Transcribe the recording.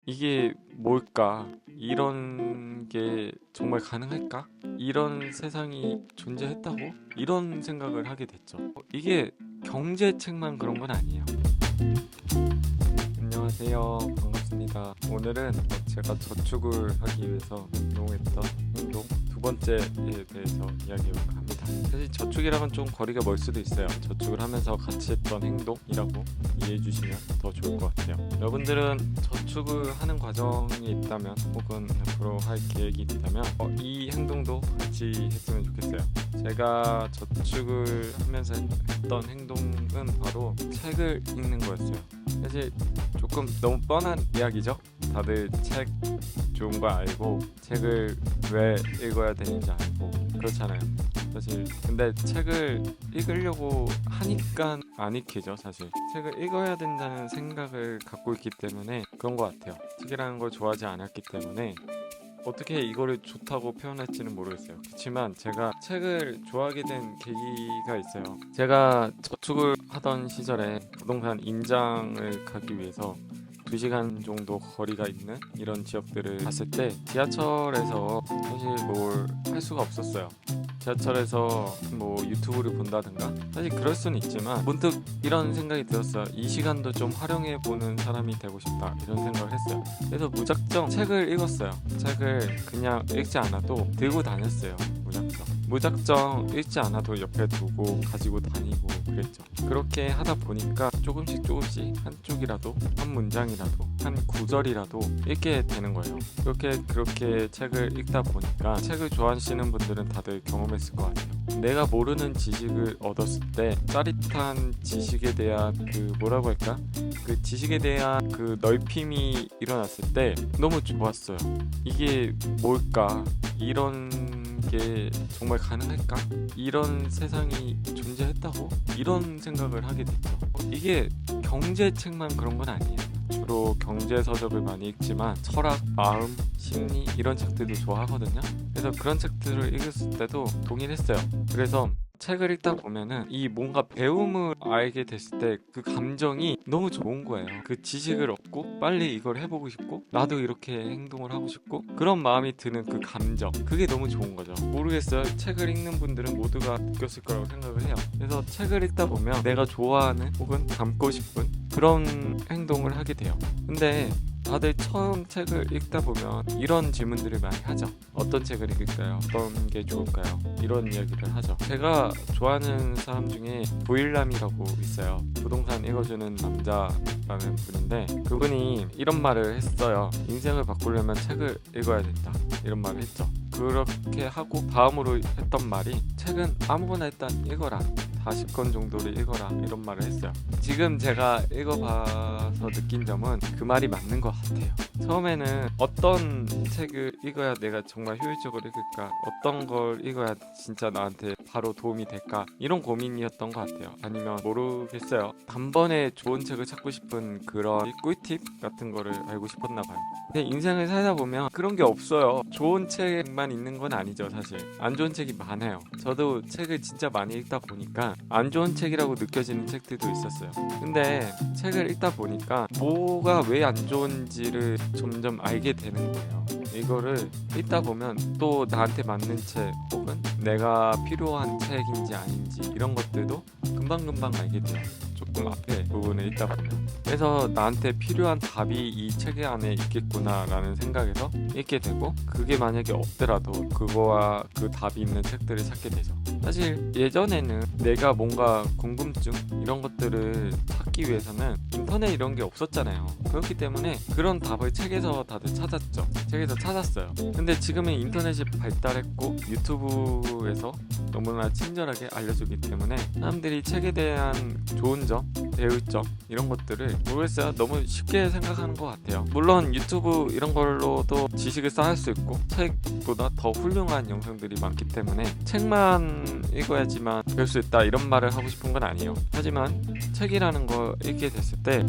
이게 뭘까? 이런 게 정말 가능할까? 이런 세상이 존재했다고? 이런 생각을 하게 됐죠. 이게 경제책만 그런 건 아니에요. 안녕하세요. 반갑습니다. 오늘은 제가 저축을 하기 위해서 행동했던 행동 두 번째에 대해서 이야기해볼까 합니다. 사실 저축이랑은 좀 거리가 멀 수도 있어요. 저축을 하면서 같이 했던 행동이라고 이해해 주시면 더 좋을 것 같아요. 여러분들은 저축을 하는 과정이 있다면 혹은 앞으로 할 계획이 있다면 이 행동도 같이 했으면 좋겠어요. 제가 저축을 하면서 했던 행동은 바로 책을 읽는 거였어요. 사실 조금 너무 뻔한 이야기죠. 다들 책 좋은 거 알고 책을 왜 읽어야 되는지 알고 그렇잖아요. 사실 근데 책을 읽으려고 하니까 안 읽히죠. 사실 책을 읽어야 된다는 생각을 갖고 있기 때문에 그런 것 같아요. 책이라는 걸 좋아하지 않았기 때문에 어떻게 이거를 좋다고 표현할지는 모르겠어요. 그렇지만 제가 책을 좋아하게 된 계기가 있어요. 제가 저축을 하던 시절에 부동산 인장을 가기 위해서 2시간 정도 거리가 있는 이런 지역들을 갔을 때 지하철에서 사실 뭘 할 수가 없었어요. 지하철에서 뭐 유튜브를 본다든가 사실 그럴 수는 있지만 문득 이런 생각이 들었어요. 이 시간도 좀 활용해 보는 사람이 되고 싶다 이런 생각을 했어요. 그래서 무작정 책을 읽었어요. 책을 그냥 읽지 않아도 들고 다녔어요. 무작정 읽지 않아도 옆에 두고 가지고 다니고 그랬죠. 그렇게 하다 보니까 조금씩 한쪽이라도 한 문장이라도 한 구절이라도 읽게 되는 거예요. 그렇게 책을 읽다 보니까 책을 좋아하시는 분들은 다들 경험했을 것 같아요. 내가 모르는 지식을 얻었을 때 짜릿한 지식에 대한 그 지식에 대한 그 넓힘이 일어났을 때 너무 좋았어요. 이게 뭘까? 이런 게 정말 가능할까? 이런 세상이 존재했다고? 이런 생각을 하게 됐죠. 이게 경제책만 그런 건 아니에요. 주로 경제 서적을 많이 읽지만 철학, 마음, 심리 이런 책들도 좋아하거든요. 그래서 그런 책들을 읽었을 때도 동일했어요. 그래서 책을 읽다 보면은 이 뭔가 배움을 알게 됐을 때 그 감정이 너무 좋은 거예요. 그 지식을 얻고 빨리 이걸 해보고 싶고 나도 이렇게 행동을 하고 싶고 그런 마음이 드는 그 감정 그게 너무 좋은 거죠. 모르겠어요. 책을 읽는 분들은 모두가 느꼈을 거라고 생각을 해요. 그래서 책을 읽다 보면 내가 좋아하는 혹은 닮고 싶은 그런 행동을 하게 돼요. 근데 다들 처음 책을 읽다 보면 이런 질문들을 많이 하죠. 어떤 책을 읽을까요? 어떤 게 좋을까요? 이런 이야기를 하죠. 제가 좋아하는 사람 중에 보일남이라고 있어요. 부동산 읽어주는 남자라는 분인데 그분이 이런 말을 했어요. 인생을 바꾸려면 책을 읽어야 된다. 이런 말을 했죠. 그렇게 하고 다음으로 했던 말이 책은 아무거나 일단 읽어라. 40권 정도를 읽어라 이런 말을 했어요. 지금 제가 읽어봐서 느낀 점은 그 말이 맞는 것 같아요. 처음에는 어떤 책을 읽어야 내가 정말 효율적으로 읽을까, 어떤 걸 읽어야 진짜 나한테 바로 도움이 될까, 이런 고민이었던 것 같아요. 아니면 모르겠어요. 단번에 좋은 책을 찾고 싶은 그런 꿀팁 같은 거를 알고 싶었나 봐요. 근데 인생을 살다 보면 그런 게 없어요. 좋은 책만 있는 건 아니죠. 사실 안 좋은 책이 많아요. 저도 책을 진짜 많이 읽다 보니까 안 좋은 책이라고 느껴지는 책들도 있었어요. 근데 책을 읽다 보니까 뭐가 왜 안 좋은지를 점점 알게 되는 거예요. 이거를 읽다 보면 또 나한테 맞는 책 혹은 내가 필요한 책인지 아닌지 이런 것들도 금방금방 알게 돼요. 조금 앞에 부분을 읽다 보면. 그래서 나한테 필요한 답이 이 책 안에 있겠구나 라는 생각에서 읽게 되고 그게 만약에 없더라도 그거와 그 답이 있는 책들을 찾게 되죠. 사실 예전에는 내가 뭔가 궁금증 이런 것들을 찾기 위해서는 인터넷 이런 게 없었잖아요. 그렇기 때문에 그런 답을 책에서 다들 찾았죠. 책에서 찾았어요. 근데 지금은 인터넷이 발달했고 유튜브에서 너무나 친절하게 알려주기 때문에 사람들이 책에 대한 좋은 점, 배울 점 이런 것들을 모르겠어요. 너무 쉽게 생각하는 것 같아요. 물론 유튜브 이런 걸로도 지식을 쌓을 수 있고 책보다 더 훌륭한 영상들이 많기 때문에 책만 읽어야지만 배울 수 있다 이런 말을 하고 싶은 건 아니에요. 하지만 책이라는 걸 읽게 됐을 때